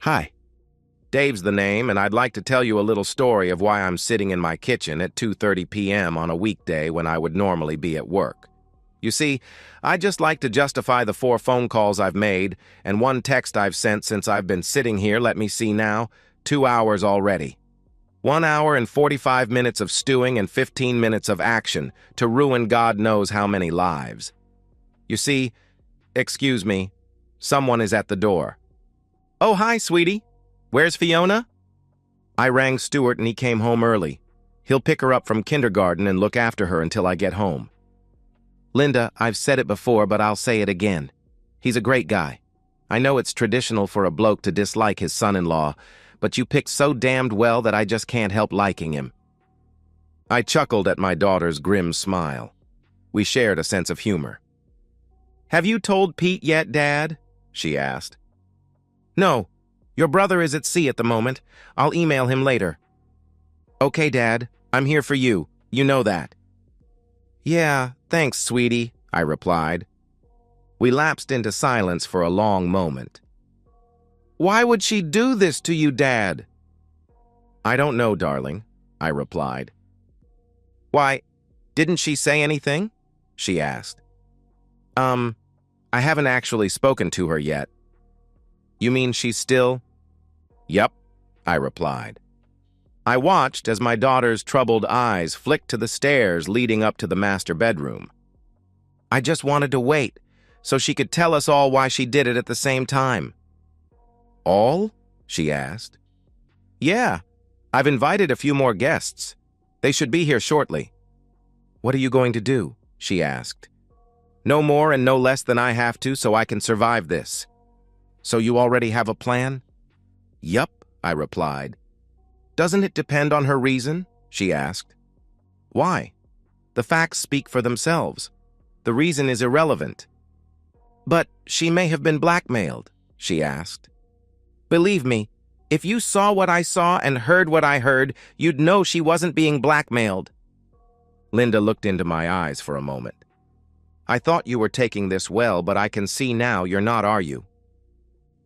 Hi, Dave's the name, and I'd like to tell you a little story of why I'm sitting in my kitchen at 2:30 p.m. on a weekday when I would normally be at work. You see, I just like to justify the 4 phone calls I've made and 1 text I've sent since I've been sitting here, let me see now, 2 hours already. 1 hour and 45 minutes of stewing and 15 minutes of action to ruin God knows how many lives. You see, excuse me, someone is at the door. Oh, hi, sweetie. Where's Fiona? I rang Stuart and he came home early. He'll pick her up from kindergarten and look after her until I get home. Linda, I've said it before, but I'll say it again. He's a great guy. I know it's traditional for a bloke to dislike his son-in-law, but you picked so damned well that I just can't help liking him. I chuckled at my daughter's grim smile. We shared a sense of humor. Have you told Pete yet, Dad? She asked. No. Your brother is at sea at the moment. I'll email him later. Okay, Dad. I'm here for you. You know that. Yeah, thanks, sweetie, I replied. We lapsed into silence for a long moment. Why would she do this to you, Dad? I don't know, darling, I replied. Why, didn't she say anything? She asked. I haven't actually spoken to her yet. You mean she's still? Yup, I replied. I watched as my daughter's troubled eyes flicked to the stairs leading up to the master bedroom. I just wanted to wait, so she could tell us all why she did it at the same time. All? She asked. Yeah, I've invited a few more guests. They should be here shortly. What are you going to do? She asked. No more and no less than I have to, so I can survive this. So you already have a plan? Yup, I replied. Doesn't it depend on her reason? She asked. Why? The facts speak for themselves. The reason is irrelevant. But she may have been blackmailed, she asked. Believe me, if you saw what I saw and heard what I heard, you'd know she wasn't being blackmailed. Linda looked into my eyes for a moment. I thought you were taking this well, but I can see now you're not, are you?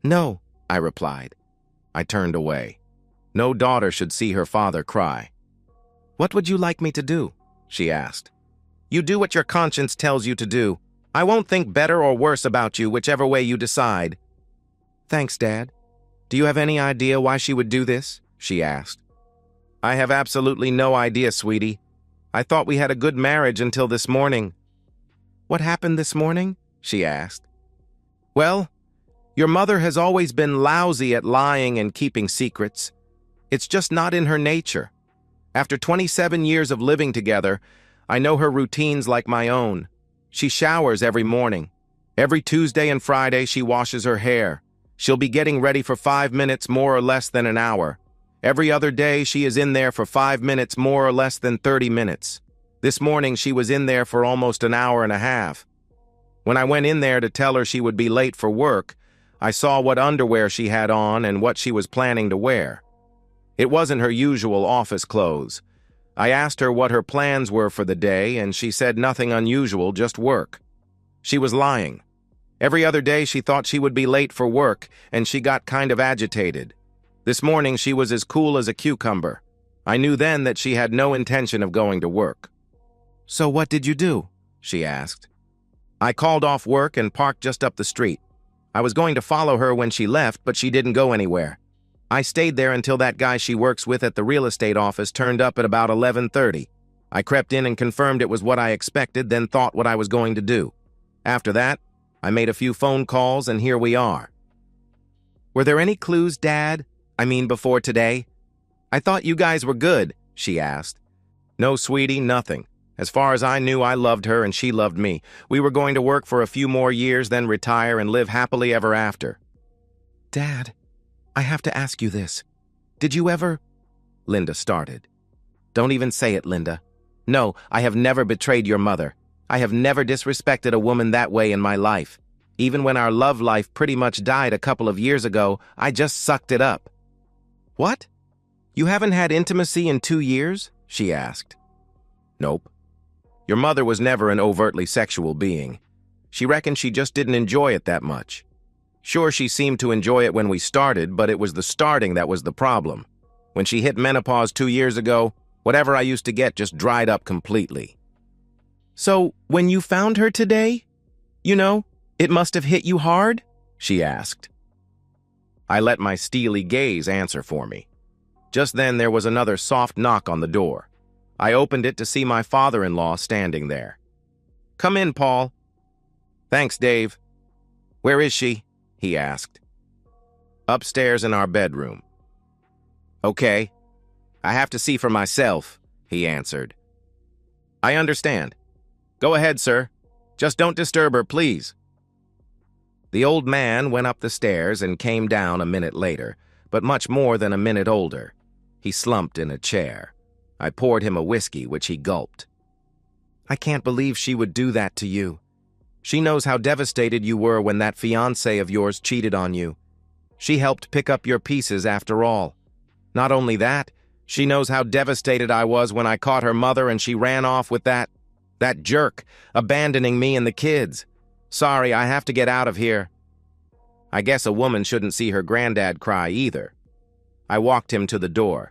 No, I replied. I turned away. No daughter should see her father cry. What would you like me to do? She asked. You do what your conscience tells you to do. I won't think better or worse about you, whichever way you decide. Thanks, Dad. Do you have any idea why she would do this? She asked. I have absolutely no idea, sweetie. I thought we had a good marriage until this morning. What happened this morning? She asked. Well, your mother has always been lousy at lying and keeping secrets. It's just not in her nature. After 27 years of living together, I know her routines like my own. She showers every morning. Every Tuesday and Friday she washes her hair. She'll be getting ready for 5 minutes more or less than an hour. Every other day she is in there for 5 minutes more or less than 30 minutes. This morning she was in there for almost an hour and a half. When I went in there to tell her she would be late for work, I saw what underwear she had on and what she was planning to wear. It wasn't her usual office clothes. I asked her what her plans were for the day, and she said nothing unusual, just work. She was lying. Every other day she thought she would be late for work, and she got kind of agitated. This morning she was as cool as a cucumber. I knew then that she had no intention of going to work. So what did you do? She asked. I called off work and parked just up the street. I was going to follow her when she left, but she didn't go anywhere. I stayed there until that guy she works with at the real estate office turned up at about 11:30. I crept in and confirmed it was what I expected, then thought what I was going to do. After that, I made a few phone calls, and here we are. Were there any clues, Dad? I mean, before today? I thought you guys were good, she asked. No, sweetie, nothing. As far as I knew, I loved her and she loved me. We were going to work for a few more years, then retire and live happily ever after. Dad, I have to ask you this. Did you ever... Linda started. Don't even say it, Linda. No, I have never betrayed your mother. I have never disrespected a woman that way in my life. Even when our love life pretty much died a couple of years ago, I just sucked it up. What? You haven't had intimacy in 2 years? She asked. Nope. Your mother was never an overtly sexual being. She reckoned she just didn't enjoy it that much. Sure, she seemed to enjoy it when we started, but it was the starting that was the problem. When she hit menopause 2 years ago, whatever I used to get just dried up completely. So, when you found her today, it must have hit you hard? She asked. I let my steely gaze answer for me. Just then there was another soft knock on the door. I opened it to see my father-in-law standing there. "Come in, Paul." "Thanks, Dave." "Where is she?" he asked. "Upstairs in our bedroom." "Okay. I have to see for myself," he answered. "I understand. Go ahead, sir. Just don't disturb her, please." The old man went up the stairs and came down a minute later, but much more than a minute older. He slumped in a chair. I poured him a whiskey, which he gulped. "I can't believe she would do that to you. She knows how devastated you were when that fiancé of yours cheated on you. She helped pick up your pieces after all. Not only that, she knows how devastated I was when I caught her mother and she ran off with that jerk, abandoning me and the kids. Sorry, I have to get out of here." I guess a woman shouldn't see her granddad cry either. I walked him to the door.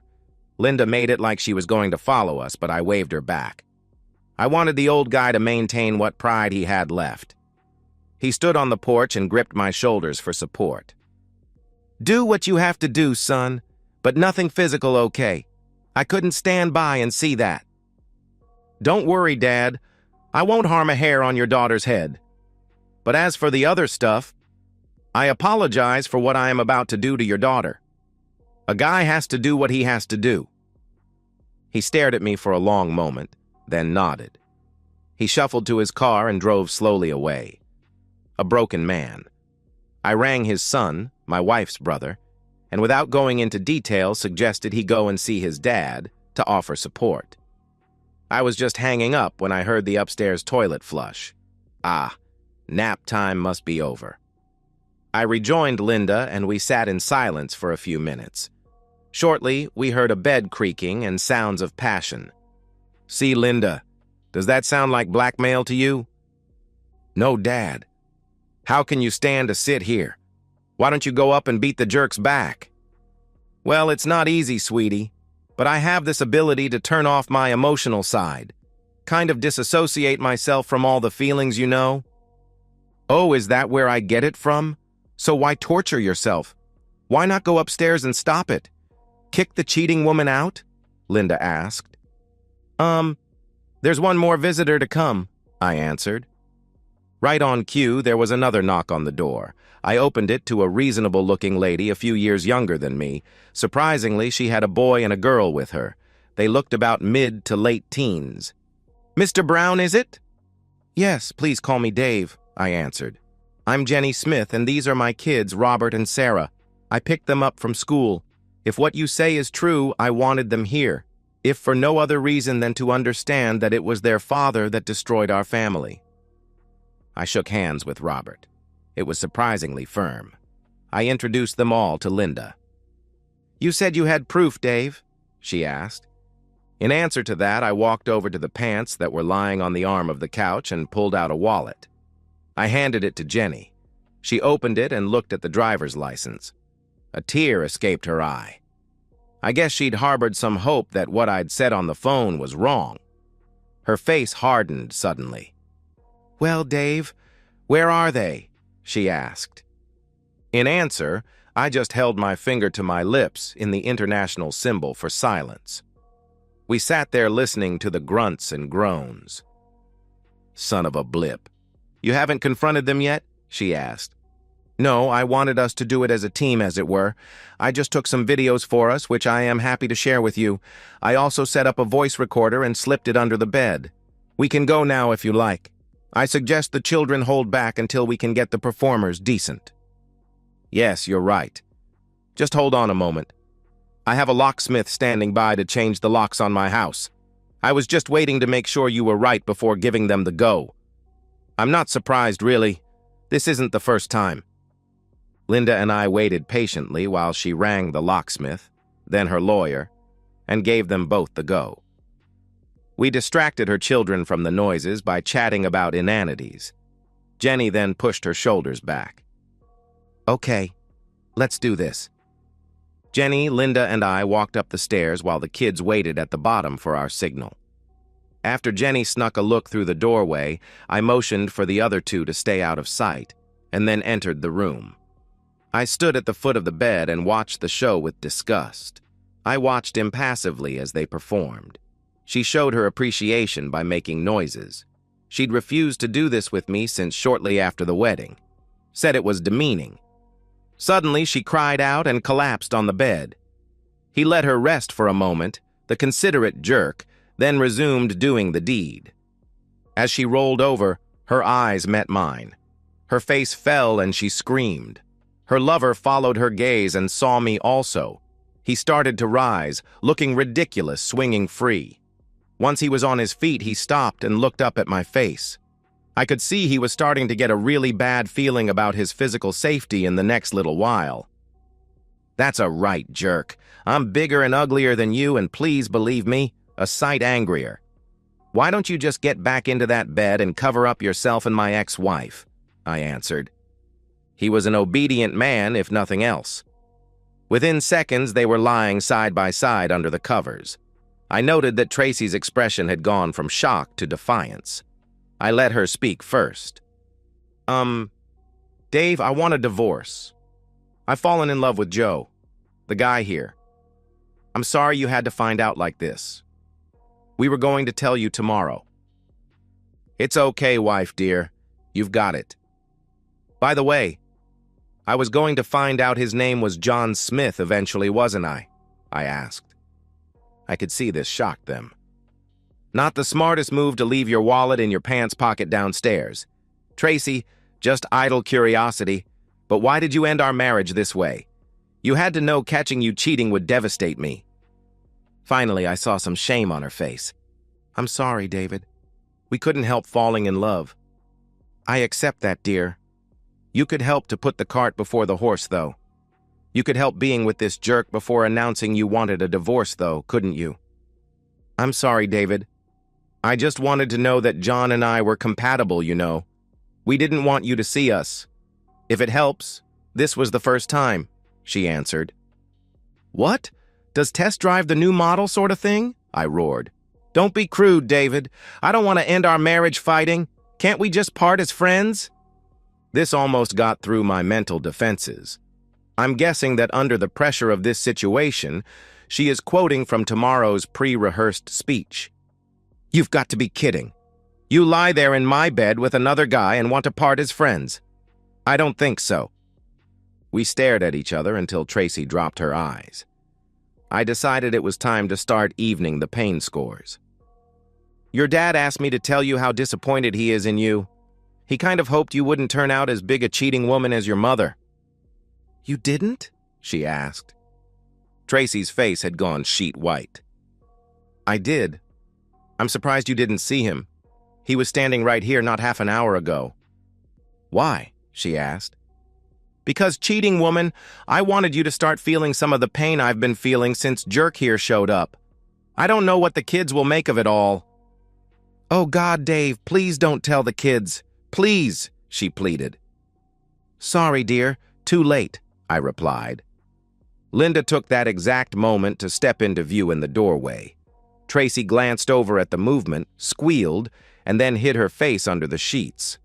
Linda made it like she was going to follow us, but I waved her back. I wanted the old guy to maintain what pride he had left. He stood on the porch and gripped my shoulders for support. "Do what you have to do, son, but nothing physical, okay? I couldn't stand by and see that." "Don't worry, Dad. I won't harm a hair on your daughter's head. But as for the other stuff, I apologize for what I am about to do to your daughter. A guy has to do what he has to do." He stared at me for a long moment, then nodded. He shuffled to his car and drove slowly away. A broken man. I rang his son, my wife's brother, and without going into detail suggested he go and see his dad to offer support. I was just hanging up when I heard the upstairs toilet flush. Nap time must be over. I rejoined Linda and we sat in silence for a few minutes. Shortly, we heard a bed creaking and sounds of passion. "See, Linda, does that sound like blackmail to you?" "No, Dad. How can you stand to sit here? Why don't you go up and beat the jerk's back?" "Well, it's not easy, sweetie, but I have this ability to turn off my emotional side. Kind of disassociate myself from all the feelings, you know." "Oh, is that where I get it from? So why torture yourself? Why not go upstairs and stop it? Kick the cheating woman out?" Linda asked. There's one more visitor to come," I answered. Right on cue, there was another knock on the door. I opened it to a reasonable-looking lady a few years younger than me. Surprisingly, she had a boy and a girl with her. They looked about mid to late teens. "Mr. Brown, is it?" "Yes, please call me Dave," I answered. "I'm Jenny Smith, and these are my kids, Robert and Sarah. I picked them up from school. If what you say is true, I wanted them here, if for no other reason than to understand that it was their father that destroyed our family." I shook hands with Robert. It was surprisingly firm. I introduced them all to Linda. "You said you had proof, Dave?" she asked. In answer to that, I walked over to the pants that were lying on the arm of the couch and pulled out a wallet. I handed it to Jenny. She opened it and looked at the driver's license. A tear escaped her eye. I guess she'd harbored some hope that what I'd said on the phone was wrong. Her face hardened suddenly. "Well, Dave, where are they?" she asked. In answer, I just held my finger to my lips in the international symbol for silence. We sat there listening to the grunts and groans. "Son of a blip. You haven't confronted them yet?" she asked. "No, I wanted us to do it as a team, as it were. I just took some videos for us, which I am happy to share with you. I also set up a voice recorder and slipped it under the bed. We can go now if you like. I suggest the children hold back until we can get the performers decent." "Yes, you're right. Just hold on a moment. I have a locksmith standing by to change the locks on my house. I was just waiting to make sure you were right before giving them the go. I'm not surprised, really. This isn't the first time." Linda and I waited patiently while she rang the locksmith, then her lawyer, and gave them both the go. We distracted her children from the noises by chatting about inanities. Jenny then pushed her shoulders back. Okay, let's do this. Jenny, Linda, and I walked up the stairs while the kids waited at the bottom for our signal. After Jenny snuck a look through the doorway, I motioned for the other two to stay out of sight, and then entered the room. I stood at the foot of the bed and watched the show with disgust. I watched impassively as they performed. She showed her appreciation by making noises. She'd refused to do this with me since shortly after the wedding. Said it was demeaning. Suddenly, she cried out and collapsed on the bed. He let her rest for a moment, the considerate jerk, then resumed doing the deed. As she rolled over, her eyes met mine. Her face fell and she screamed. Her lover followed her gaze and saw me also. He started to rise, looking ridiculous, swinging free. Once he was on his feet, he stopped and looked up at my face. I could see he was starting to get a really bad feeling about his physical safety in the next little while. That's a right jerk. I'm bigger and uglier than you, and please believe me, a sight angrier. Why don't you just get back into that bed and cover up yourself and my ex-wife? I answered. He was an obedient man, if nothing else. Within seconds, they were lying side by side under the covers. I noted that Tracy's expression had gone from shock to defiance. I let her speak first. Dave, I want a divorce. I've fallen in love with Joe, the guy here. I'm sorry you had to find out like this. We were going to tell you tomorrow. It's okay, wife dear. You've got it. By the way, I was going to find out his name was John Smith eventually, wasn't I? I asked. I could see this shocked them. Not the smartest move to leave your wallet in your pants pocket downstairs. Tracy, just idle curiosity. But why did you end our marriage this way? You had to know catching you cheating would devastate me. Finally, I saw some shame on her face. I'm sorry, David. We couldn't help falling in love. I accept that, dear. You could help to put the cart before the horse, though. You could help being with this jerk before announcing you wanted a divorce, though, couldn't you? I'm sorry, David. I just wanted to know that John and I were compatible, you know. We didn't want you to see us. If it helps, this was the first time, she answered. What? Does Tess drive the new model sort of thing? I roared. Don't be crude, David. I don't want to end our marriage fighting. Can't we just part as friends? This almost got through my mental defenses. I'm guessing that under the pressure of this situation, she is quoting from tomorrow's pre-rehearsed speech. You've got to be kidding. You lie there in my bed with another guy and want to part as friends. I don't think so. We stared at each other until Tracy dropped her eyes. I decided it was time to start evening the pain scores. Your dad asked me to tell you how disappointed he is in you. He kind of hoped you wouldn't turn out as big a cheating woman as your mother. You didn't? She asked. Tracy's face had gone sheet white. I did. I'm surprised you didn't see him. He was standing right here not half an hour ago. Why? She asked. Because, cheating woman, I wanted you to start feeling some of the pain I've been feeling since Jerk here showed up. I don't know what the kids will make of it all. Oh God, Dave, please don't tell the kids. Please, she pleaded. Sorry, dear, too late, I replied. Linda took that exact moment to step into view in the doorway. Tracy glanced over at the movement, squealed, and then hid her face under the sheets.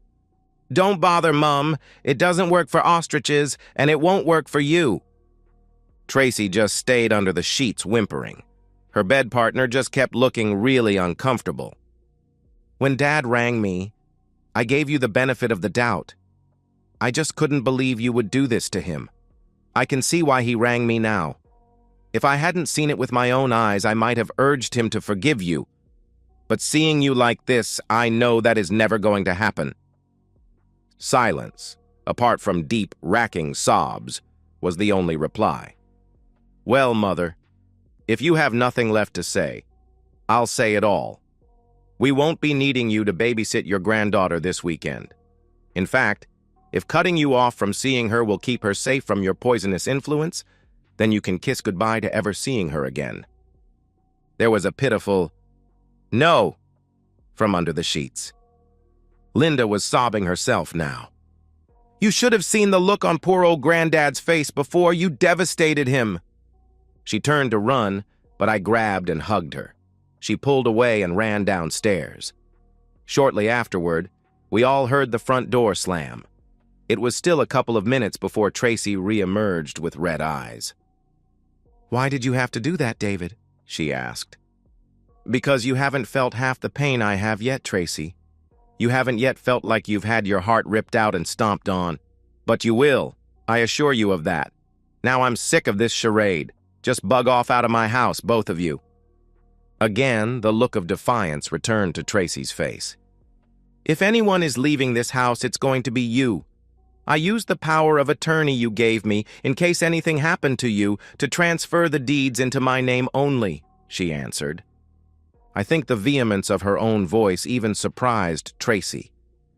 Don't bother, Mum. It doesn't work for ostriches, and it won't work for you. Tracy just stayed under the sheets, whimpering. Her bed partner just kept looking really uncomfortable. When Dad rang me, I gave you the benefit of the doubt. I just couldn't believe you would do this to him. I can see why he rang me now. If I hadn't seen it with my own eyes, I might have urged him to forgive you. But seeing you like this, I know that is never going to happen. Silence, apart from deep, racking sobs, was the only reply. Well, Mother, if you have nothing left to say, I'll say it all. We won't be needing you to babysit your granddaughter this weekend. In fact, if cutting you off from seeing her will keep her safe from your poisonous influence, then you can kiss goodbye to ever seeing her again. There was a pitiful, "No," from under the sheets. Linda was sobbing herself now. You should have seen the look on poor old Granddad's face before. You devastated him." She turned to run, but I grabbed and hugged her. She pulled away and ran downstairs. Shortly afterward, we all heard the front door slam. It was still a couple of minutes before Tracy re-emerged with red eyes. "Why did you have to do that, David?" she asked. "Because you haven't felt half the pain I have yet, Tracy. You haven't yet felt like you've had your heart ripped out and stomped on. But you will, I assure you of that. Now I'm sick of this charade. Just bug off out of my house, both of you." Again, the look of defiance returned to Tracy's face. "If anyone is leaving this house, it's going to be you. I used the power of attorney you gave me in case anything happened to you to transfer the deeds into my name only," she answered. I think the vehemence of her own voice even surprised Tracy.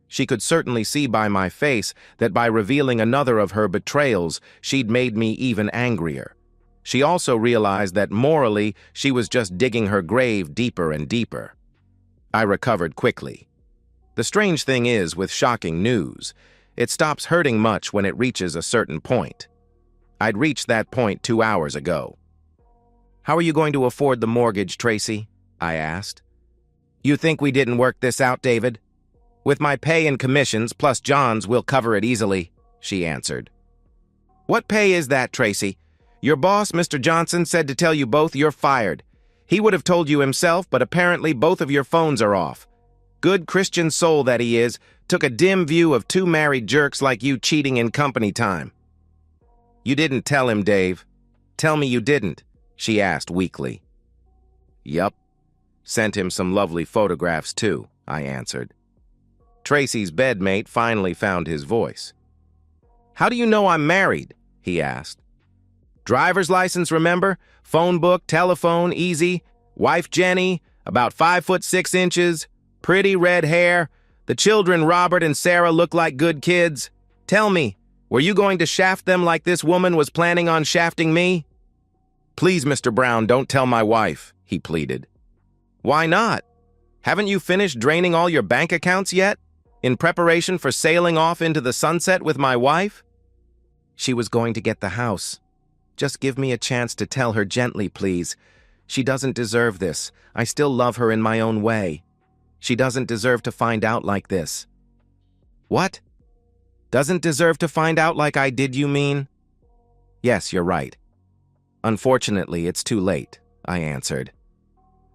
She could certainly see by my face that by revealing another of her betrayals, she'd made me even angrier. She also realized that morally, she was just digging her grave deeper and deeper. I recovered quickly. The strange thing is, with shocking news, it stops hurting much when it reaches a certain point. I'd reached that point 2 hours ago. "How are you going to afford the mortgage, Tracy?" I asked. "You think we didn't work this out, David? With my pay and commissions, plus John's, we'll cover it easily," she answered. "What pay is that, Tracy? Your boss, Mr. Johnson, said to tell you both you're fired. He would have told you himself, but apparently both of your phones are off. Good Christian soul that he is, took a dim view of 2 married jerks like you cheating in company time." "You didn't tell him, Dave. Tell me you didn't," she asked weakly. "Yup. Sent him some lovely photographs, too," I answered. Tracy's bedmate finally found his voice. "How do you know I'm married?" he asked. "Driver's license, remember? Phone book, telephone, easy. Wife Jenny, about 5'6" pretty red hair. The children Robert and Sarah look like good kids. Tell me, were you going to shaft them like this woman was planning on shafting me?" "Please, Mr. Brown, don't tell my wife," he pleaded. "Why not? Haven't you finished draining all your bank accounts yet, in preparation for sailing off into the sunset with my wife?" "She was going to get the house. Just give me a chance to tell her gently, please. She doesn't deserve this. I still love her in my own way. She doesn't deserve to find out like this." "What? Doesn't deserve to find out like I did, you mean?" "Yes, you're right. Unfortunately, it's too late," I answered.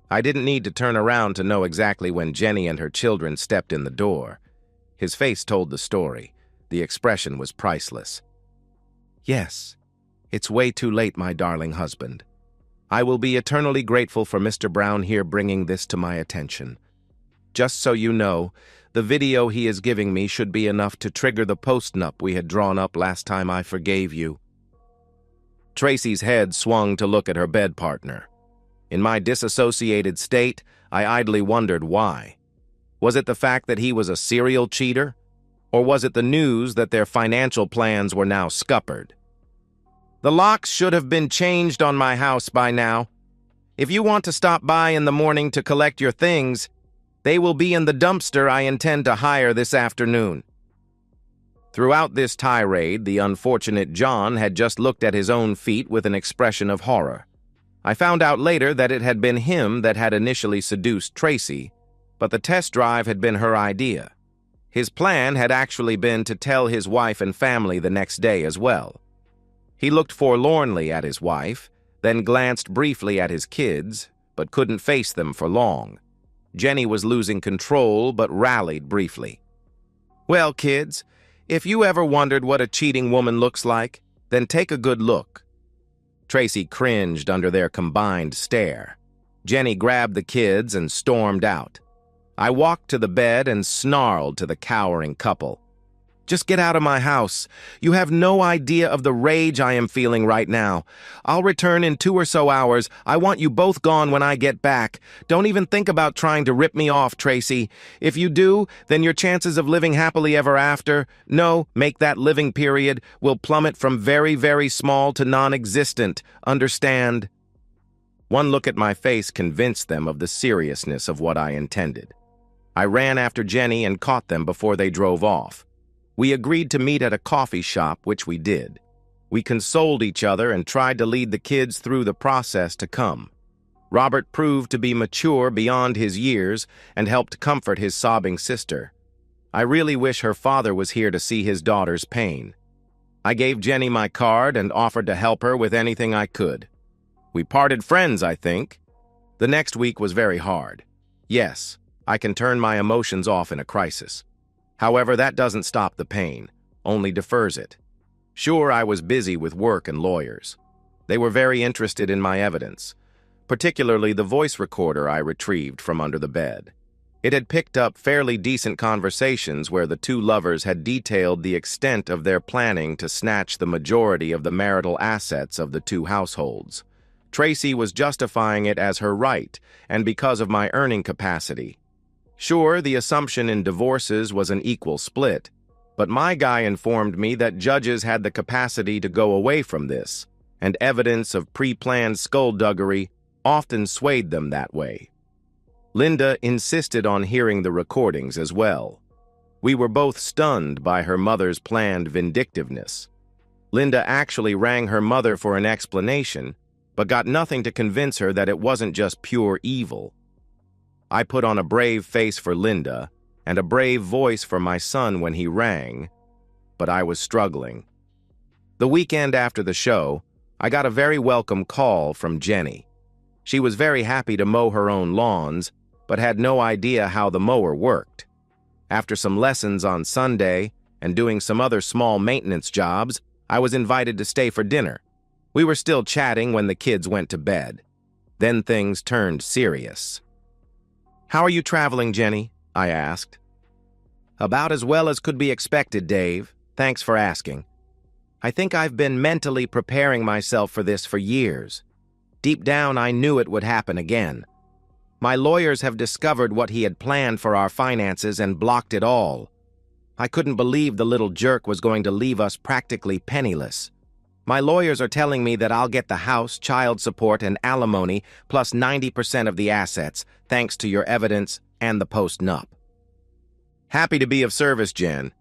I didn't need to turn around to know exactly when Jenny and her children stepped in the door. His face told the story. The expression was priceless. "Yes, it's way too late, my darling husband. I will be eternally grateful for Mr. Brown here bringing this to my attention. Just so you know, the video he is giving me should be enough to trigger the post-nup we had drawn up last time I forgave you." Tracy's head swung to look at her bed partner. In my disassociated state, I idly wondered why. Was it the fact that he was a serial cheater? Or was it the news that their financial plans were now scuppered? "The locks should have been changed on my house by now. If you want to stop by in the morning to collect your things, they will be in the dumpster I intend to hire this afternoon." Throughout this tirade, the unfortunate John had just looked at his own feet with an expression of horror. I found out later that it had been him that had initially seduced Tracy, but the test drive had been her idea. His plan had actually been to tell his wife and family the next day as well. He looked forlornly at his wife, then glanced briefly at his kids, but couldn't face them for long. Jenny was losing control, but rallied briefly. "Well, kids, if you ever wondered what a cheating woman looks like, then take a good look." Tracy cringed under their combined stare. Jenny grabbed the kids and stormed out. I walked to the bed and snarled to the cowering couple. "Just get out of my house. You have no idea of the rage I am feeling right now. I'll return in 2 or so hours. I want you both gone when I get back. Don't even think about trying to rip me off, Tracy. If you do, then your chances of living happily ever after, make that living period, will plummet from very, very small to non-existent. Understand?" One look at my face convinced them of the seriousness of what I intended. I ran after Jenny and caught them before they drove off. We agreed to meet at a coffee shop, which we did. We consoled each other and tried to lead the kids through the process to come. Robert proved to be mature beyond his years and helped comfort his sobbing sister. I really wish her father was here to see his daughter's pain. I gave Jenny my card and offered to help her with anything I could. We parted friends, I think. The next week was very hard. Yes, I can turn my emotions off in a crisis. However, that doesn't stop the pain, only defers it. Sure, I was busy with work and lawyers. They were very interested in my evidence, particularly the voice recorder I retrieved from under the bed. It had picked up fairly decent conversations where the two lovers had detailed the extent of their planning to snatch the majority of the marital assets of the two households. Tracy was justifying it as her right and because of my earning capacity. Sure, the assumption in divorces was an equal split, but my guy informed me that judges had the capacity to go away from this, and evidence of pre-planned skullduggery often swayed them that way. Linda insisted on hearing the recordings as well. We were both stunned by her mother's planned vindictiveness. Linda actually rang her mother for an explanation, but got nothing to convince her that it wasn't just pure evil. I put on a brave face for Linda and a brave voice for my son when he rang, but I was struggling. The weekend after the show, I got a very welcome call from Jenny. She was very happy to mow her own lawns, but had no idea how the mower worked. After some lessons on Sunday and doing some other small maintenance jobs, I was invited to stay for dinner. We were still chatting when the kids went to bed. Then things turned serious. "How are you traveling, Jenny?" I asked. "About as well as could be expected, Dave. Thanks for asking. I think I've been mentally preparing myself for this for years. Deep down, I knew it would happen again. My lawyers have discovered what he had planned for our finances and blocked it all. I couldn't believe the little jerk was going to leave us practically penniless. My lawyers are telling me that I'll get the house, child support, and alimony, plus 90% of the assets, thanks to your evidence and the post-nup." "Happy to be of service, Jen.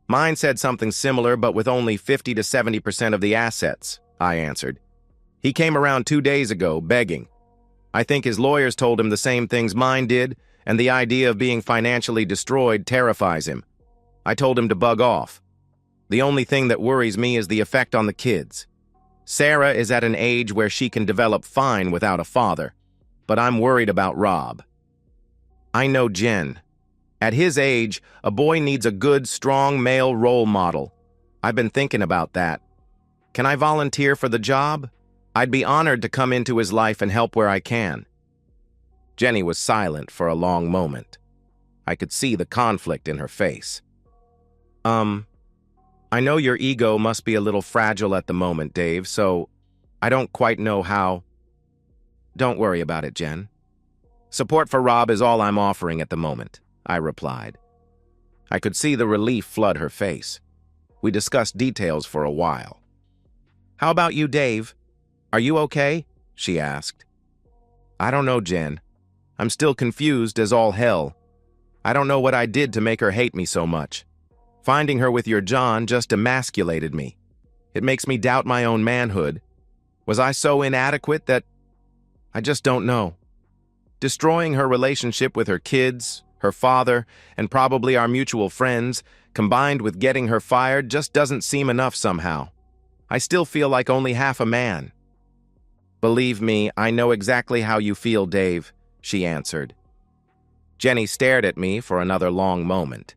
Mine said something similar, but with only 50 to 70% of the assets," I answered. "He came around 2 days ago, begging. I think his lawyers told him the same things mine did, and the idea of being financially destroyed terrifies him. I told him to bug off. The only thing that worries me is the effect on the kids. Sarah is at an age where she can develop fine without a father, but I'm worried about Rob." I know Jen. At his age, a boy needs a good, strong male role model. I've been thinking about that. Can I volunteer for the job? I'd be honored to come into his life and help where I can. Jenny was silent for a long moment. I could see the conflict in her face. I know your ego must be a little fragile at the moment, Dave, so I don't quite know how. Don't worry about it, Jen. Support for Rob is all I'm offering at the moment, I replied. I could see the relief flood her face. We discussed details for a while. "How about you, Dave? Are you okay?" she asked. "I don't know, Jen. I'm still confused as all hell. I don't know what I did to make her hate me so much. Finding her with your John just emasculated me. It makes me doubt my own manhood. Was I so inadequate that... I just don't know. Destroying her relationship with her kids, her father, and probably our mutual friends, combined with getting her fired, just doesn't seem enough somehow. I still feel like only half a man." "Believe me, I know exactly how you feel, Dave," she answered. Jenny stared at me for another long moment,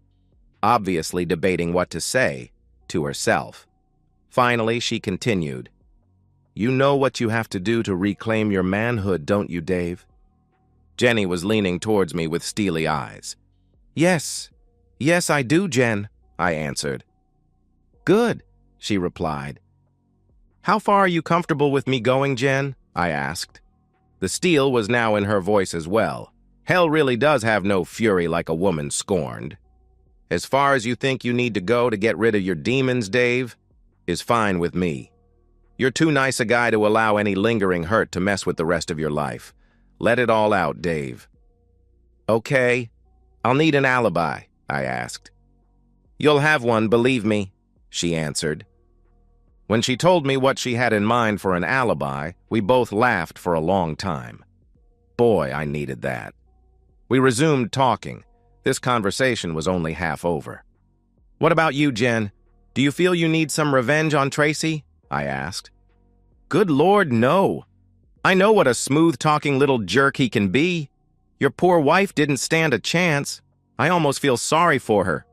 obviously debating what to say to herself. Finally, she continued, "You know what you have to do to reclaim your manhood, don't you, Dave?" Jenny was leaning towards me with steely eyes. Yes, I do, Jen," I answered. "Good," she replied. "How far are you comfortable with me going, Jen?" I asked. The steel was now in her voice as well. Hell really does have no fury like a woman scorned. "As far as you think you need to go to get rid of your demons, Dave, is fine with me. You're too nice a guy to allow any lingering hurt to mess with the rest of your life. Let it all out, Dave." "Okay. I'll need an alibi," I asked. "You'll have one, believe me," she answered. When she told me what she had in mind for an alibi, we both laughed for a long time. Boy, I needed that. We resumed talking. This conversation was only half over. "What about you, Jen? Do you feel you need some revenge on Tracy?" I asked. "Good Lord, no. I know what a smooth-talking little jerk he can be. Your poor wife didn't stand a chance. I almost feel sorry for her."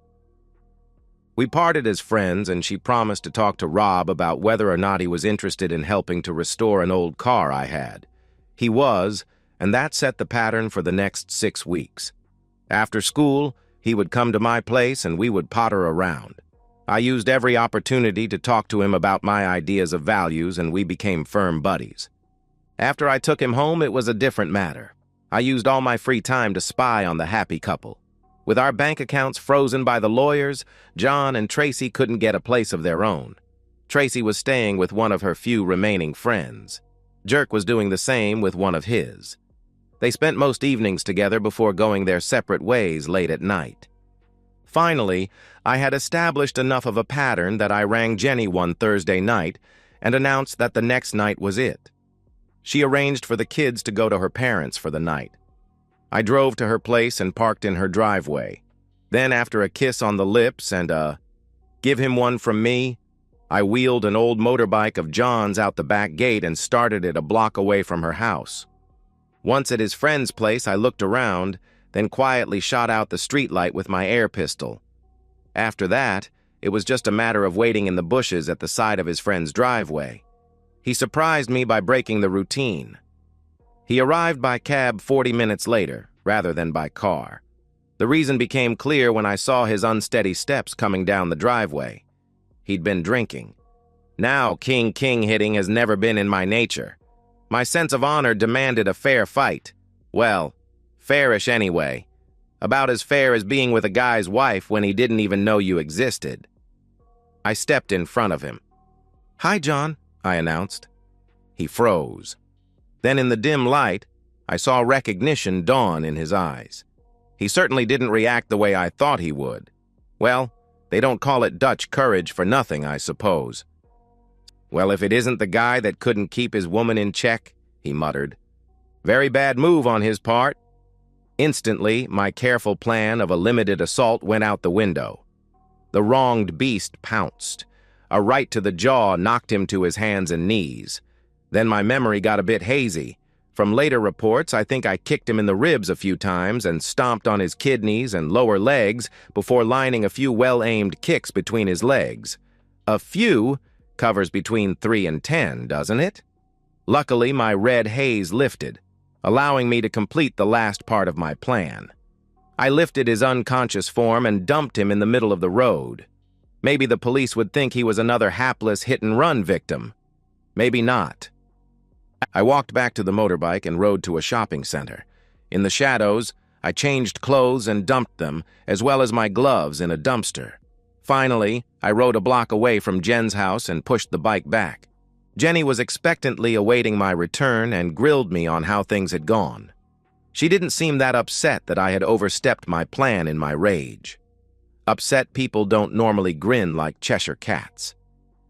We parted as friends, and she promised to talk to Rob about whether or not he was interested in helping to restore an old car I had. He was, and that set the pattern for the next 6 weeks. After school, he would come to my place and we would potter around. I used every opportunity to talk to him about my ideas of values, and we became firm buddies. After I took him home, it was a different matter. I used all my free time to spy on the happy couple. With our bank accounts frozen by the lawyers, John and Tracy couldn't get a place of their own. Tracy was staying with one of her few remaining friends. Jerk was doing the same with one of his. They spent most evenings together before going their separate ways late at night. Finally, I had established enough of a pattern that I rang Jenny one Thursday night and announced that the next night was it. She arranged for the kids to go to her parents for the night. I drove to her place and parked in her driveway. Then, after a kiss on the lips and a "give him one from me," I wheeled an old motorbike of John's out the back gate and started it a block away from her house. Once at his friend's place, I looked around, then quietly shot out the streetlight with my air pistol. After that, it was just a matter of waiting in the bushes at the side of his friend's driveway. He surprised me by breaking the routine. He arrived by cab 40 minutes later, rather than by car. The reason became clear when I saw his unsteady steps coming down the driveway. He'd been drinking. Now, king hitting has never been in my nature. My sense of honor demanded a fair fight. Well, fairish anyway. About as fair as being with a guy's wife when he didn't even know you existed. I stepped in front of him. "Hi, John," I announced. He froze. Then in the dim light, I saw recognition dawn in his eyes. He certainly didn't react the way I thought he would. Well, they don't call it Dutch courage for nothing, I suppose. "Well, if it isn't the guy that couldn't keep his woman in check," he muttered. "Very bad move on his part." Instantly, my careful plan of a limited assault went out the window. The wronged beast pounced. A right to the jaw knocked him to his hands and knees. Then my memory got a bit hazy. From later reports, I think I kicked him in the ribs a few times and stomped on his kidneys and lower legs before lining a few well-aimed kicks between his legs. A few covers between 3 and 10, doesn't it? Luckily, my red haze lifted, allowing me to complete the last part of my plan. I lifted his unconscious form and dumped him in the middle of the road. Maybe the police would think he was another hapless hit-and-run victim. Maybe not. I walked back to the motorbike and rode to a shopping center. In the shadows, I changed clothes and dumped them, as well as my gloves, in a dumpster. Finally, I rode a block away from Jen's house and pushed the bike back. Jenny was expectantly awaiting my return and grilled me on how things had gone. She didn't seem that upset that I had overstepped my plan in my rage. Upset people don't normally grin like Cheshire cats.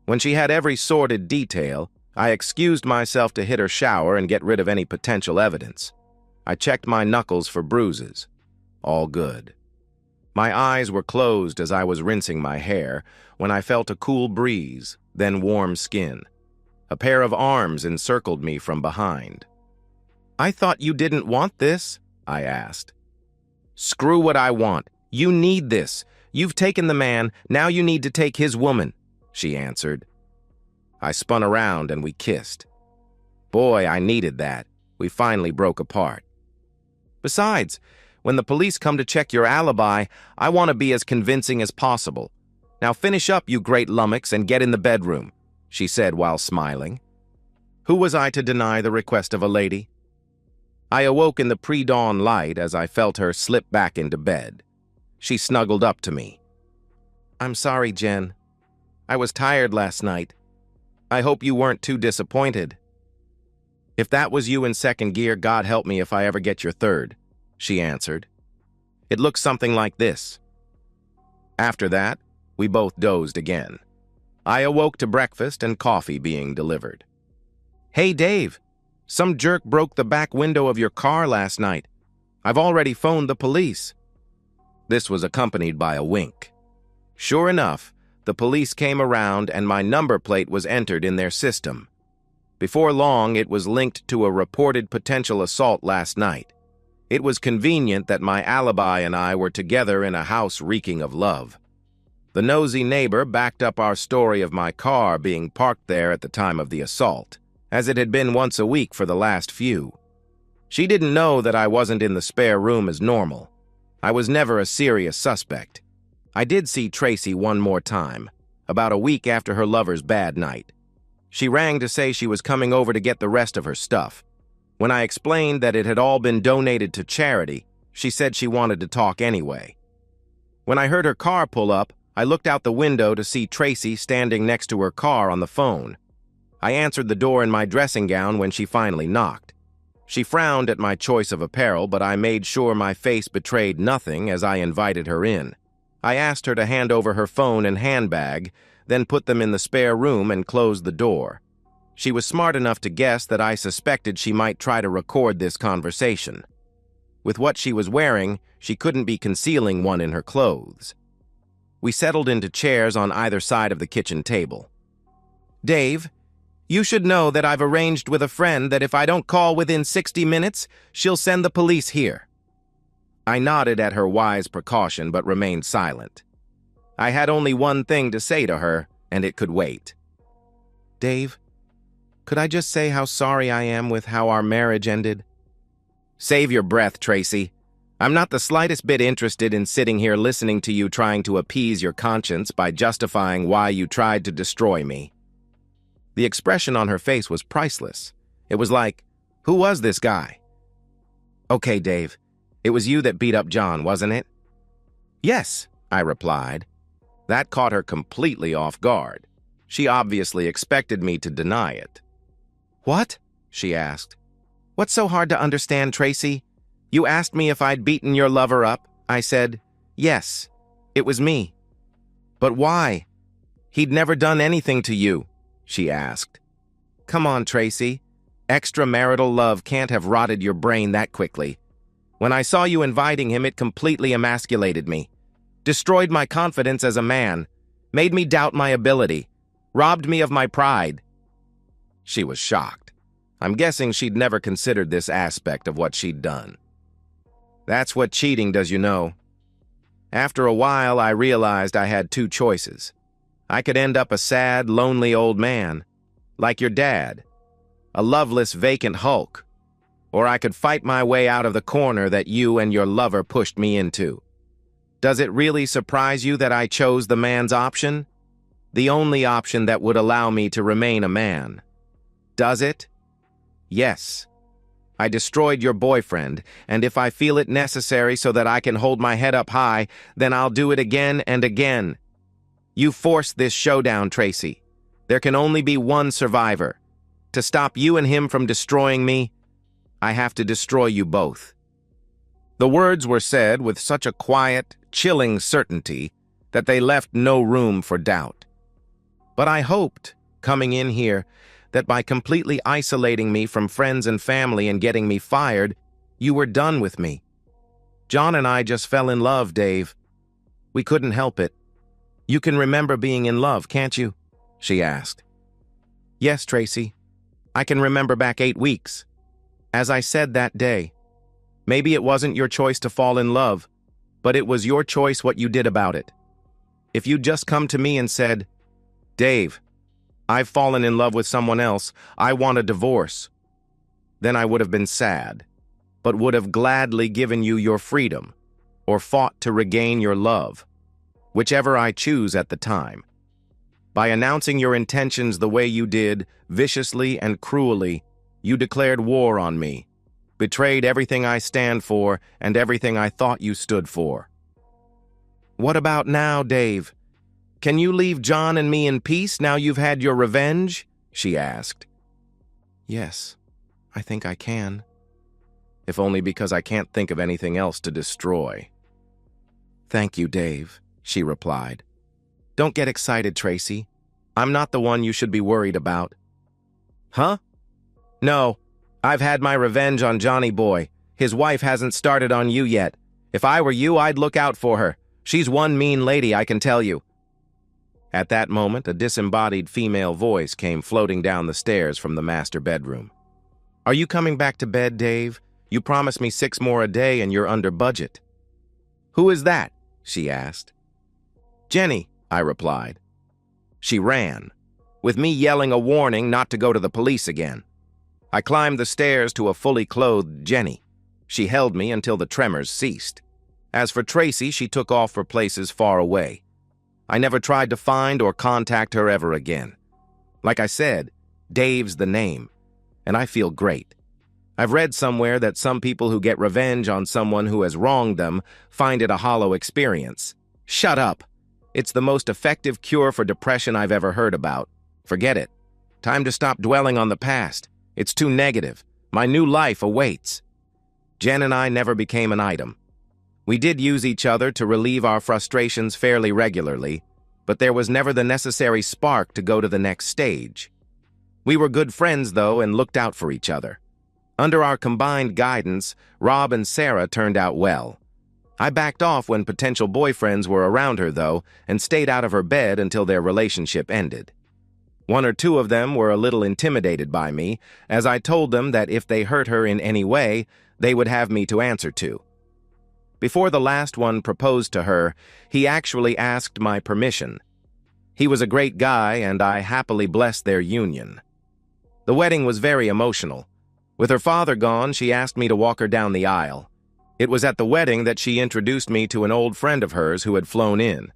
When she had every sordid detail, I excused myself to hit her shower and get rid of any potential evidence. I checked my knuckles for bruises. All good. My eyes were closed as I was rinsing my hair when I felt a cool breeze, then warm skin. A pair of arms encircled me from behind. "I thought you didn't want this?" I asked. "Screw what I want. You need this. You've taken the man, now you need to take his woman," she answered. I spun around and we kissed. Boy, I needed that. We finally broke apart. "Besides, when the police come to check your alibi, I want to be as convincing as possible. Now finish up, you great lummox, and get in the bedroom," she said while smiling. Who was I to deny the request of a lady? I awoke in the pre-dawn light as I felt her slip back into bed. She snuggled up to me. "I'm sorry, Jen. I was tired last night. I hope you weren't too disappointed." "If that was you in second gear, God help me if I ever get your third," she answered. "It looks something like this." After that, We both dozed again. I awoke to breakfast and coffee being delivered. "Hey, Dave, some jerk broke the back window of your car last night. I've already phoned the police." This was accompanied by a wink. Sure enough, the police came around and my number plate was entered in their system. Before long, it was linked to a reported potential assault last night. It was convenient that my alibi and I were together in a house reeking of love. The nosy neighbor backed up our story of my car being parked there at the time of the assault, as it had been once a week for the last few. She didn't know that I wasn't in the spare room as normal. I was never a serious suspect. I did see Tracy one more time, about a week after her lover's bad night. She rang to say she was coming over to get the rest of her stuff. When I explained that it had all been donated to charity, she said she wanted to talk anyway. When I heard her car pull up, I looked out the window to see Tracy standing next to her car on the phone. I answered the door in my dressing gown when she finally knocked. She frowned at my choice of apparel, but I made sure my face betrayed nothing as I invited her in. I asked her to hand over her phone and handbag, then put them in the spare room and closed the door. She was smart enough to guess that I suspected she might try to record this conversation. With what she was wearing, she couldn't be concealing one in her clothes. We settled into chairs on either side of the kitchen table. "Dave, you should know that I've arranged with a friend that if I don't call within 60 minutes, she'll send the police here." I nodded at her wise precaution but remained silent. I had only one thing to say to her, and it could wait. "Dave, could I just say how sorry I am with how our marriage ended?" "Save your breath, Tracy. I'm not the slightest bit interested in sitting here listening to you trying to appease your conscience by justifying why you tried to destroy me." The expression on her face was priceless. It was like, who was this guy? "Okay, Dave, it was you that beat up John, wasn't it?" "Yes," I replied. That caught her completely off guard. She obviously expected me to deny it. "What?" she asked. "What's so hard to understand, Tracy? You asked me if I'd beaten your lover up. I said, yes, it was me." "But why? He'd never done anything to you," she asked. "Come on, Tracy. Extramarital love can't have rotted your brain that quickly. When I saw you inviting him, it completely emasculated me, destroyed my confidence as a man, made me doubt my ability, robbed me of my pride." She was shocked. I'm guessing she'd never considered this aspect of what she'd done. That's what cheating does, you know. After a while, I realized I had two choices. I could end up a sad, lonely old man, like your dad, a loveless, vacant hulk, or I could fight my way out of the corner that you and your lover pushed me into. Does it really surprise you that I chose the man's option? The only option that would allow me to remain a man. Does it? Yes. I destroyed your boyfriend, and if I feel it necessary so that I can hold my head up high, then I'll do it again and again. You forced this showdown, Tracy. There can only be one survivor. To stop you and him from destroying me, I have to destroy you both." The words were said with such a quiet, chilling certainty that they left no room for doubt. But I hoped, coming in here, that by completely isolating me from friends and family and getting me fired, you were done with me. John and I just fell in love, Dave. We couldn't help it. You can remember being in love, can't you? She asked. Yes, Tracy. I can remember back 8 weeks. As I said that day, maybe it wasn't your choice to fall in love, but it was your choice what you did about it. If you'd just come to me and said, Dave, I've fallen in love with someone else, I want a divorce, then I would have been sad, but would have gladly given you your freedom, or fought to regain your love, whichever I choose at the time. By announcing your intentions the way you did, viciously and cruelly, you declared war on me, betrayed everything I stand for and everything I thought you stood for. What about now, Dave? Can you leave John and me in peace now you've had your revenge? She asked. Yes, I think I can. If only because I can't think of anything else to destroy. Thank you, Dave, she replied. Don't get excited, Tracy. I'm not the one you should be worried about. Huh? No, I've had my revenge on Johnny Boy. His wife hasn't started on you yet. If I were you, I'd look out for her. She's one mean lady, I can tell you. At that moment, a disembodied female voice came floating down the stairs from the master bedroom. Are you coming back to bed, Dave? You promised me 6 more a day and you're under budget. Who is that? She asked. Jenny, I replied. She ran, with me yelling a warning not to go to the police again. I climbed the stairs to a fully clothed Jenny. She held me until the tremors ceased. As for Tracy, she took off for places far away. I never tried to find or contact her ever again. Like I said, Dave's the name, and I feel great. I've read somewhere that some people who get revenge on someone who has wronged them find it a hollow experience. Shut up. It's the most effective cure for depression I've ever heard about. Forget it. Time to stop dwelling on the past. It's too negative. My new life awaits. Jen and I never became an item. We did use each other to relieve our frustrations fairly regularly, but there was never the necessary spark to go to the next stage. We were good friends, though, and looked out for each other. Under our combined guidance, Rob and Sarah turned out well. I backed off when potential boyfriends were around her, though, and stayed out of her bed until their relationship ended. 1 or 2 of them were a little intimidated by me, as I told them that if they hurt her in any way, they would have me to answer to. Before the last one proposed to her, he actually asked my permission. He was a great guy, and I happily blessed their union. The wedding was very emotional. With her father gone, she asked me to walk her down the aisle. It was at the wedding that she introduced me to an old friend of hers who had flown in.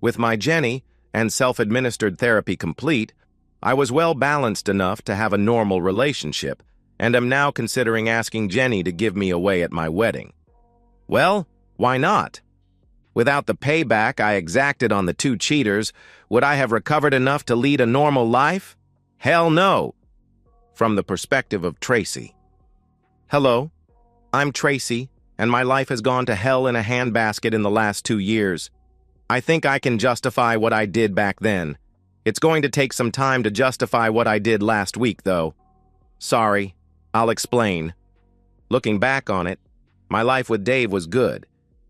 With my Jenny and self-administered therapy complete, I was well balanced enough to have a normal relationship, and am now considering asking Jenny to give me away at my wedding. Well, why not? Without the payback I exacted on the 2 cheaters, would I have recovered enough to lead a normal life? Hell no. From the perspective of Tracy. Hello, I'm Tracy, and my life has gone to hell in a handbasket in the last 2 years. I think I can justify what I did back then. It's going to take some time to justify what I did last week, though. Sorry, I'll explain. Looking back on it, my life with Dave was good.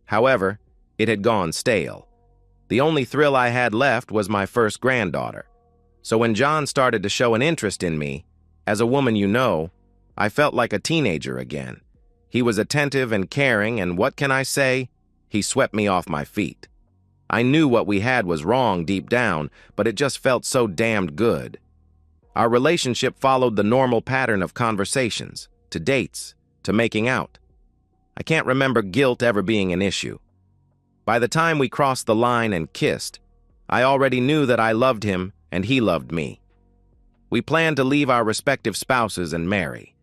However, it had gone stale. The only thrill I had left was my first granddaughter. So when John started to show an interest in me, as a woman you know, I felt like a teenager again. He was attentive and caring, and what can I say? He swept me off my feet. I knew what we had was wrong deep down, but it just felt so damned good. Our relationship followed the normal pattern of conversations, to dates, to making out. I can't remember guilt ever being an issue. By the time we crossed the line and kissed, I already knew that I loved him and he loved me. We planned to leave our respective spouses and marry.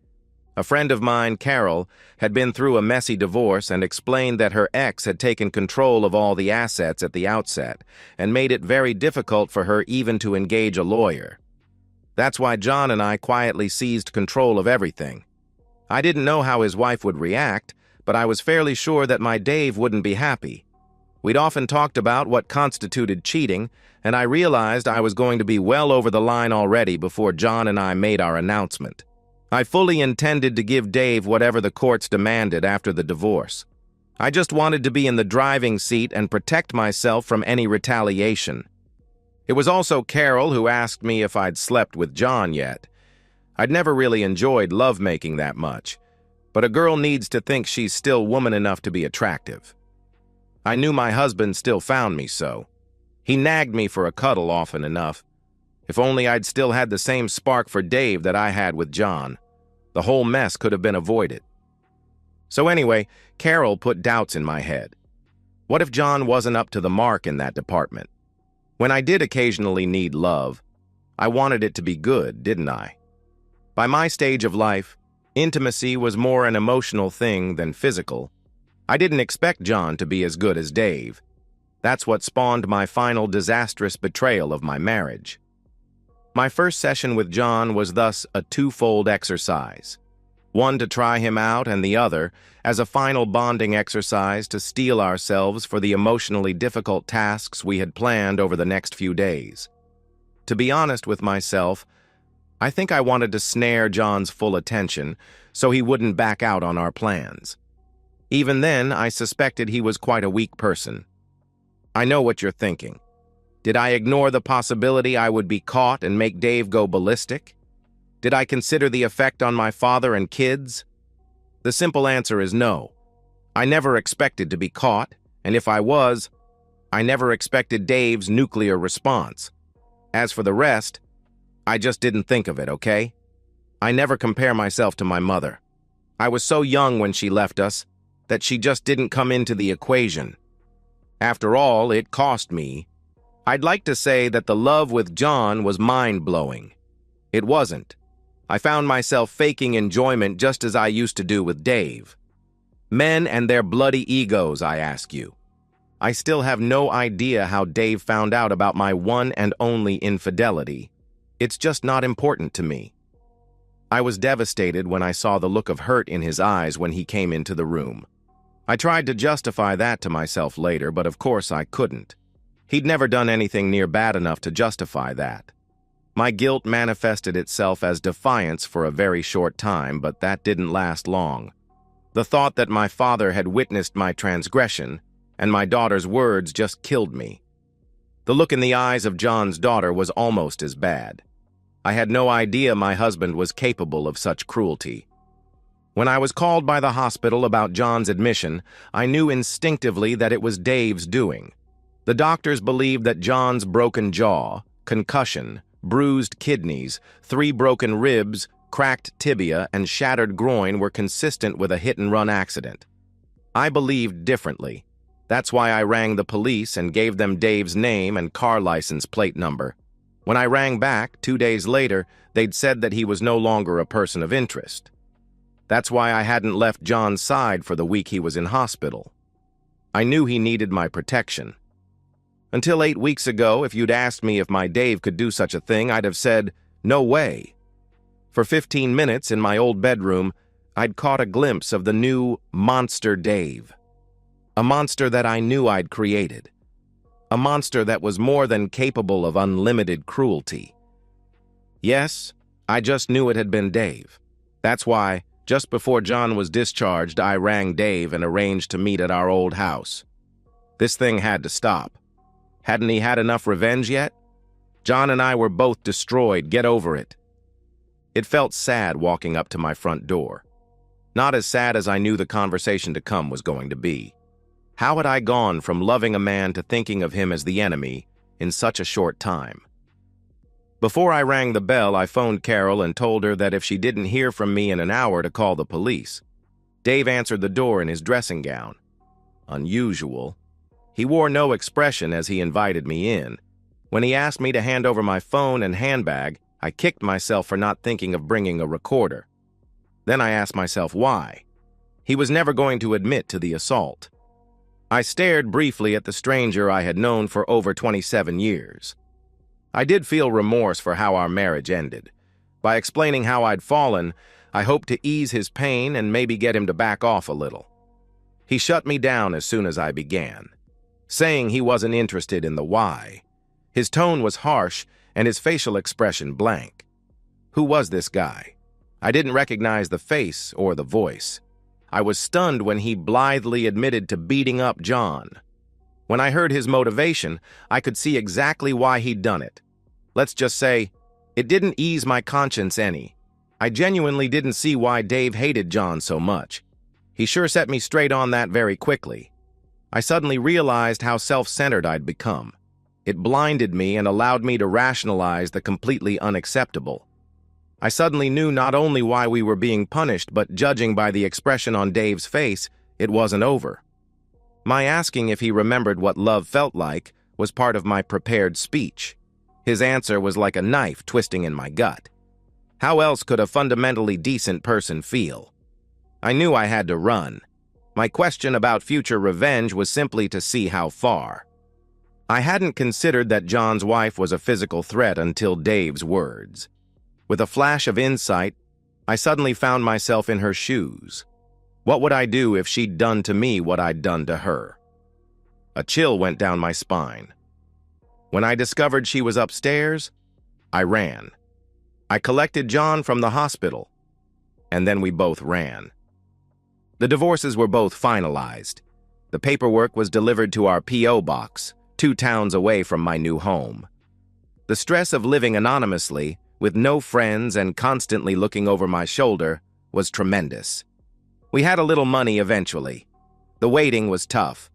A friend of mine, Carol, had been through a messy divorce and explained that her ex had taken control of all the assets at the outset and made it very difficult for her even to engage a lawyer. That's why John and I quietly seized control of everything. I didn't know how his wife would react, but I was fairly sure that my Dave wouldn't be happy. We'd often talked about what constituted cheating, and I realized I was going to be well over the line already before John and I made our announcement. I fully intended to give Dave whatever the courts demanded after the divorce. I just wanted to be in the driving seat and protect myself from any retaliation. It was also Carol who asked me if I'd slept with John yet. I'd never really enjoyed lovemaking that much, but a girl needs to think she's still woman enough to be attractive. I knew my husband still found me so. He nagged me for a cuddle often enough. If only I'd still had the same spark for Dave that I had with John. The whole mess could have been avoided. So anyway, Carol put doubts in my head. What if John wasn't up to the mark in that department? When I did occasionally need love, I wanted it to be good, didn't I? By my stage of life, intimacy was more an emotional thing than physical. I didn't expect John to be as good as Dave. That's what spawned my final disastrous betrayal of my marriage. My first session with John was thus a twofold exercise. one to try him out and the other as a final bonding exercise to steel ourselves for the emotionally difficult tasks we had planned over the next few days. To be honest with myself, I think I wanted to snare John's full attention so he wouldn't back out on our plans. Even then, I suspected he was quite a weak person. I know what you're thinking. Did I ignore the possibility I would be caught and make Dave go ballistic? Did I consider the effect on my father and kids? The simple answer is no. I never expected to be caught, and if I was, I never expected Dave's nuclear response. As for the rest, I just didn't think of it, okay? I never compare myself to my mother. I was so young when she left us that she just didn't come into the equation. After all, it cost me. I'd like to say that the love with John was mind-blowing. It wasn't. I found myself faking enjoyment just as I used to do with Dave. Men and their bloody egos, I ask you. I still have no idea how Dave found out about my one and only infidelity. It's just not important to me. I was devastated when I saw the look of hurt in his eyes when he came into the room. I tried to justify that to myself later, but of course I couldn't. He'd never done anything near bad enough to justify that. My guilt manifested itself as defiance for a very short time, but that didn't last long. The thought that my father had witnessed my transgression and my daughter's words just killed me. The look in the eyes of John's daughter was almost as bad. I had no idea my husband was capable of such cruelty. When I was called by the hospital about John's admission, I knew instinctively that it was Dave's doing. The doctors believed that John's broken jaw, concussion, bruised kidneys, 3 broken ribs, cracked tibia, and shattered groin were consistent with a hit-and-run accident. I believed differently. That's why I rang the police and gave them Dave's name and car license plate number. When I rang back, 2 days later, they'd said that he was no longer a person of interest. That's why I hadn't left John's side for the week he was in hospital. I knew he needed my protection. Until 8 weeks ago, if you'd asked me if my Dave could do such a thing, I'd have said, no way. For 15 minutes in my old bedroom, I'd caught a glimpse of the new monster Dave. A monster that I knew I'd created. A monster that was more than capable of unlimited cruelty. Yes, I just knew it had been Dave. That's why, just before John was discharged, I rang Dave and arranged to meet at our old house. This thing had to stop. Hadn't he had enough revenge yet? John and I were both destroyed. Get over it. It felt sad walking up to my front door. Not as sad as I knew the conversation to come was going to be. How had I gone from loving a man to thinking of him as the enemy in such a short time? Before I rang the bell, I phoned Carol and told her that if she didn't hear from me in an hour to call the police. Dave answered the door in his dressing gown. Unusual. He wore no expression as he invited me in. When he asked me to hand over my phone and handbag, I kicked myself for not thinking of bringing a recorder. Then I asked myself why. He was never going to admit to the assault. I stared briefly at the stranger I had known for over 27 years. I did feel remorse for how our marriage ended. By explaining how I'd fallen, I hoped to ease his pain and maybe get him to back off a little. He shut me down as soon as I began, saying he wasn't interested in the why. His tone was harsh and his facial expression blank. Who was this guy? I didn't recognize the face or the voice. I was stunned when he blithely admitted to beating up John. When I heard his motivation, I could see exactly why he'd done it. Let's just say, it didn't ease my conscience any. I genuinely didn't see why Dave hated John so much. He sure set me straight on that very quickly. I suddenly realized how self-centered I'd become. It blinded me and allowed me to rationalize the completely unacceptable. I suddenly knew not only why we were being punished, but judging by the expression on Dave's face, it wasn't over. My asking if he remembered what love felt like was part of my prepared speech. His answer was like a knife twisting in my gut. How else could a fundamentally decent person feel? I knew I had to run. My question about future revenge was simply to see how far. I hadn't considered that John's wife was a physical threat until Dave's words. With a flash of insight, I suddenly found myself in her shoes. What would I do if she'd done to me what I'd done to her? A chill went down my spine. When I discovered she was upstairs, I ran. I collected John from the hospital, and then we both ran. The divorces were both finalized. The paperwork was delivered to our P.O. box, 2 towns away from my new home. The stress of living anonymously, with no friends and constantly looking over my shoulder, was tremendous. We had a little money eventually. The waiting was tough.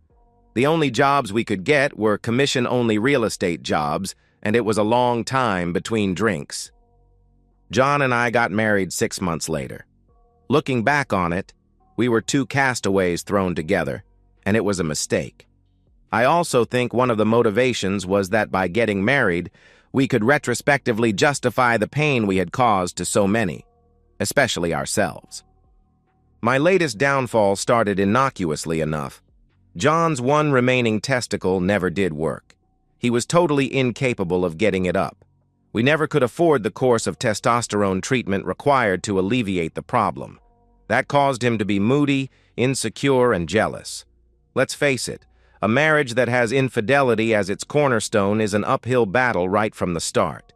The only jobs we could get were commission-only real estate jobs, and it was a long time between drinks. John and I got married 6 months later. Looking back on it, we were 2 castaways thrown together, and it was a mistake. I also think one of the motivations was that by getting married, we could retrospectively justify the pain we had caused to so many, especially ourselves. My latest downfall started innocuously enough. John's one remaining testicle never did work. He was totally incapable of getting it up. We never could afford the course of testosterone treatment required to alleviate the problem. That caused him to be moody, insecure, and jealous. Let's face it, a marriage that has infidelity as its cornerstone is an uphill battle right from the start.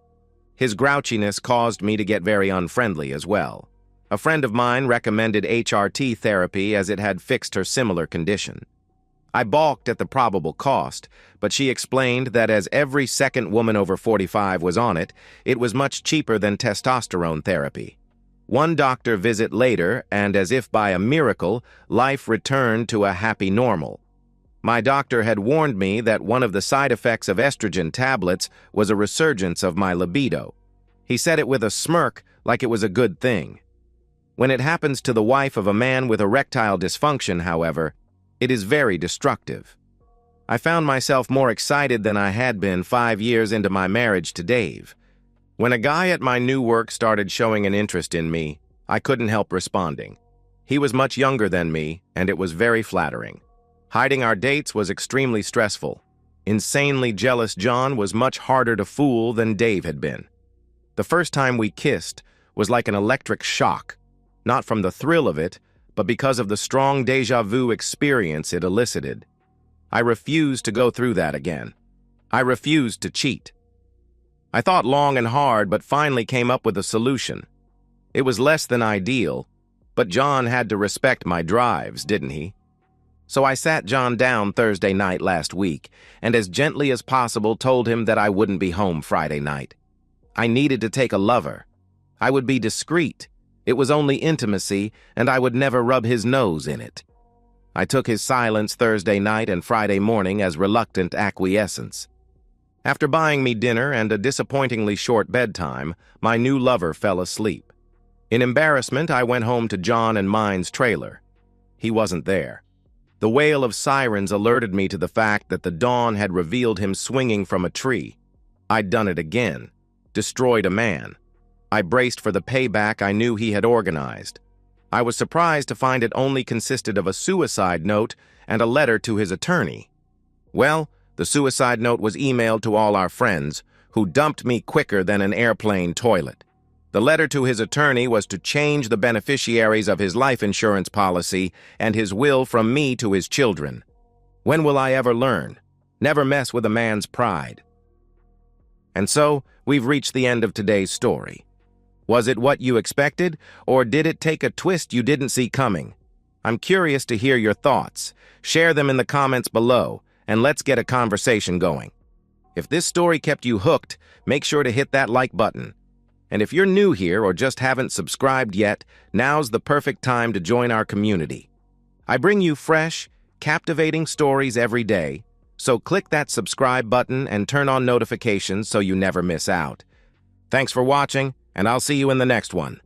His grouchiness caused me to get very unfriendly as well. A friend of mine recommended HRT therapy as it had fixed her similar condition. I balked at the probable cost, but she explained that as every second woman over 45 was on it, it was much cheaper than testosterone therapy. One doctor visit later, and as if by a miracle, life returned to a happy normal. My doctor had warned me that one of the side effects of estrogen tablets was a resurgence of my libido. He said it with a smirk, like it was a good thing. When it happens to the wife of a man with erectile dysfunction, however, it is very destructive. I found myself more excited than I had been 5 years into my marriage to Dave. When a guy at my new work started showing an interest in me, I couldn't help responding. He was much younger than me, and it was very flattering. Hiding our dates was extremely stressful. Insanely jealous John was much harder to fool than Dave had been. The first time we kissed was like an electric shock, not from the thrill of it, but because of the strong déjà vu experience it elicited. I refused to go through that again. I refused to cheat. I thought long and hard, but finally came up with a solution. It was less than ideal, but John had to respect my drives, didn't he? So I sat John down Thursday night last week, and as gently as possible told him that I wouldn't be home Friday night. I needed to take a lover. I would be discreet. It was only intimacy, and I would never rub his nose in it. I took his silence Thursday night and Friday morning as reluctant acquiescence. After buying me dinner and a disappointingly short bedtime, my new lover fell asleep. In embarrassment, I went home to John and mine's trailer. He wasn't there. The wail of sirens alerted me to the fact that the dawn had revealed him swinging from a tree. I'd done it again. Destroyed a man. I braced for the payback I knew he had organized. I was surprised to find it only consisted of a suicide note and a letter to his attorney. Well, the suicide note was emailed to all our friends, who dumped me quicker than an airplane toilet. The letter to his attorney was to change the beneficiaries of his life insurance policy and his will from me to his children. When will I ever learn? Never mess with a man's pride. And so, we've reached the end of today's story. Was it what you expected, or did it take a twist you didn't see coming? I'm curious to hear your thoughts. Share them in the comments below, and let's get a conversation going. If this story kept you hooked, make sure to hit that like button. And if you're new here or just haven't subscribed yet, now's the perfect time to join our community. I bring you fresh, captivating stories every day, so click that subscribe button and turn on notifications so you never miss out. Thanks for watching, and I'll see you in the next one.